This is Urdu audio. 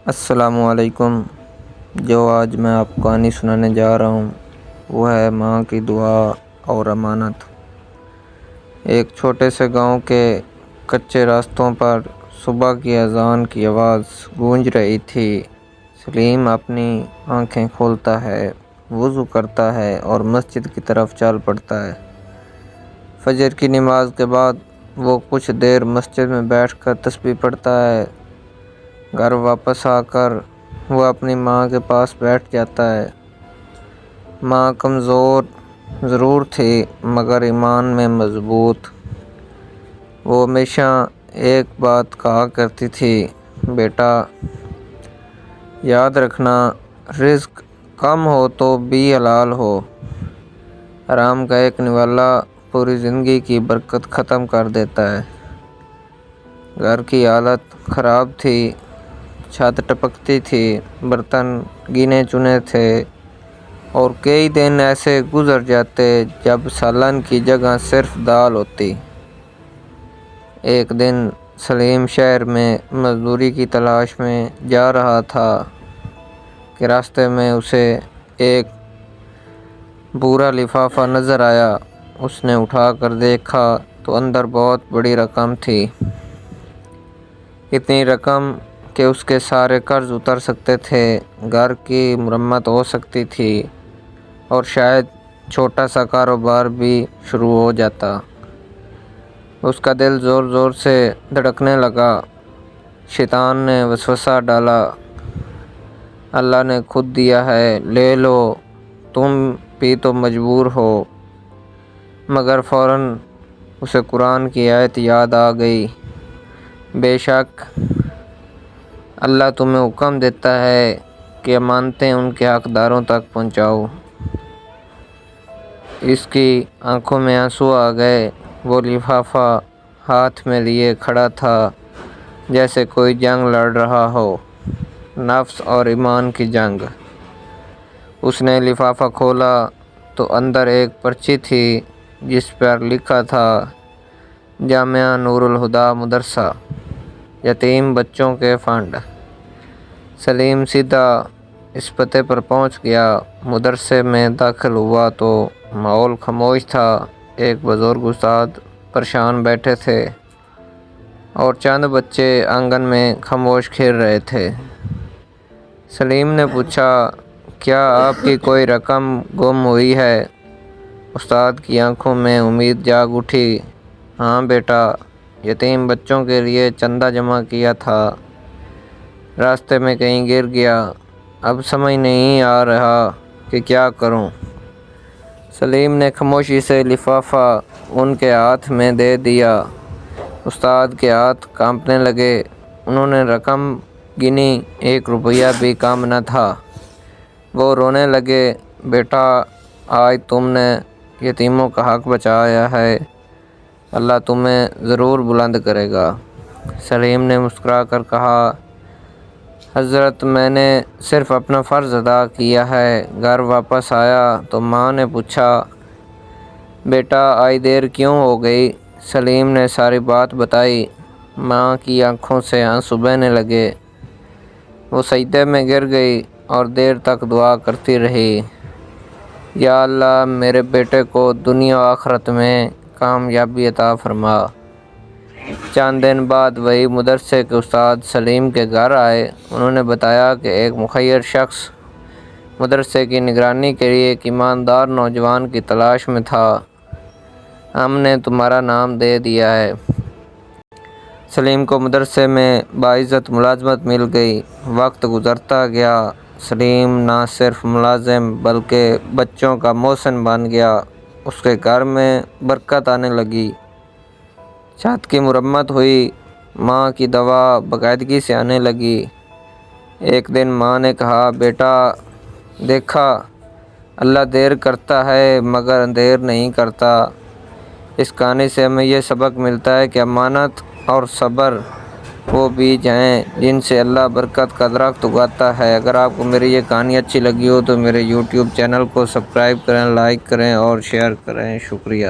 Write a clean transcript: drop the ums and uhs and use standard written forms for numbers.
السلام علیکم۔ جو آج میں آپ کو کہانی سنانے جا رہا ہوں وہ ہے ماں کی دعا اور امانت۔ ایک چھوٹے سے گاؤں کے کچے راستوں پر صبح کی اذان کی آواز گونج رہی تھی۔ سلیم اپنی آنکھیں کھولتا ہے، وضو کرتا ہے اور مسجد کی طرف چل پڑتا ہے۔ فجر کی نماز کے بعد وہ کچھ دیر مسجد میں بیٹھ کر تسبیح پڑھتا ہے۔ گھر واپس آ کر وہ اپنی ماں کے پاس بیٹھ جاتا ہے۔ ماں کمزور ضرور تھی مگر ایمان میں مضبوط۔ وہ ہمیشہ ایک بات کہا کرتی تھی، بیٹا یاد رکھنا، رزق کم ہو تو بھی حلال ہو، حرام کا ایک نوالا پوری زندگی کی برکت ختم کر دیتا ہے۔ گھر کی حالت خراب تھی، چھت ٹپکتی تھی، برتن گنے چنے تھے اور کئی دن ایسے گزر جاتے جب سالن کی جگہ صرف دال ہوتی۔ ایک دن سلیم شہر میں مزدوری کی تلاش میں جا رہا تھا کہ راستے میں اسے ایک بھورا لفافہ نظر آیا۔ اس نے اٹھا کر دیکھا تو اندر بہت بڑی رقم تھی، اتنی رقم کہ اس کے سارے قرض اتر سکتے تھے، گھر کی مرمت ہو سکتی تھی اور شاید چھوٹا سا کاروبار بھی شروع ہو جاتا۔ اس کا دل زور زور سے دھڑکنے لگا۔ شیطان نے وسوسہ ڈالا، اللہ نے خود دیا ہے، لے لو، تم بھی تو مجبور ہو۔ مگر فوراً اسے قرآن کی آیت یاد آ گئی، بے شک اللہ تمہیں حکم دیتا ہے کہ امانتیں ان کے حقداروں تک پہنچاؤ۔ اس کی آنکھوں میں آنسو آ گئے۔ وہ لفافہ ہاتھ میں لیے کھڑا تھا جیسے کوئی جنگ لڑ رہا ہو، نفس اور ایمان کی جنگ۔ اس نے لفافہ کھولا تو اندر ایک پرچی تھی جس پر لکھا تھا، جامعہ نور الہدیٰ مدرسہ، یتیم بچوں کے فنڈ۔ سلیم سیدھا اس پتے پر پہنچ گیا۔ مدرسے میں داخل ہوا تو ماحول خاموش تھا۔ ایک بزرگ استاد پریشان بیٹھے تھے اور چند بچے آنگن میں خاموش کھیل رہے تھے۔ سلیم نے پوچھا، کیا آپ کی کوئی رقم گم ہوئی ہے؟ استاد کی آنکھوں میں امید جاگ اٹھی۔ ہاں بیٹا، یتیم بچوں کے لیے چندہ جمع کیا تھا، راستے میں کہیں گر گیا، اب سمجھ نہیں آ رہا کہ کیا کروں۔ سلیم نے خاموشی سے لفافہ ان کے ہاتھ میں دے دیا۔ استاد کے ہاتھ کانپنے لگے۔ انہوں نے رقم گنی، 1 روپیہ بھی کم نہ تھا۔ وہ رونے لگے، بیٹا آج تم نے یتیموں کا حق بچایا ہے، اللہ تمہیں ضرور بلند کرے گا۔ سلیم نے مسکرا کر کہا، حضرت میں نے صرف اپنا فرض ادا کیا ہے۔ گھر واپس آیا تو ماں نے پوچھا، بیٹا آج دیر کیوں ہو گئی؟ سلیم نے ساری بات بتائی۔ ماں کی آنکھوں سے آنسو بہنے لگے۔ وہ سجدے میں گر گئی اور دیر تک دعا کرتی رہی، یا اللہ میرے بیٹے کو دنیا و آخرت میں کامیابی عطا فرما۔ چند دن بعد وہی مدرسے کے استاد سلیم کے گھر آئے۔ انہوں نے بتایا کہ ایک مخیر شخص مدرسے کی نگرانی کے لیے ایک ایماندار نوجوان کی تلاش میں تھا، ہم نے تمہارا نام دے دیا ہے۔ سلیم کو مدرسے میں باعزت ملازمت مل گئی۔ وقت گزرتا گیا، سلیم نہ صرف ملازم بلکہ بچوں کا محسن بن گیا۔ اس کے گھر میں برکت آنے لگی، چھت کی مرمت ہوئی، ماں کی دوا باقاعدگی سے آنے لگی۔ ایک دن ماں نے کہا، بیٹا دیکھا اللہ دیر کرتا ہے مگر اندھیر نہیں کرتا۔ اس کہانی سے ہمیں یہ سبق ملتا ہے کہ امانت اور صبر وہ بیج ہیں جن سے اللہ برکت کا درخت اگاتا ہے۔ اگر آپ کو میری یہ کہانی اچھی لگی ہو تو میرے یوٹیوب چینل کو سبسکرائب کریں، لائک کریں اور شیئر کریں۔ شکریہ۔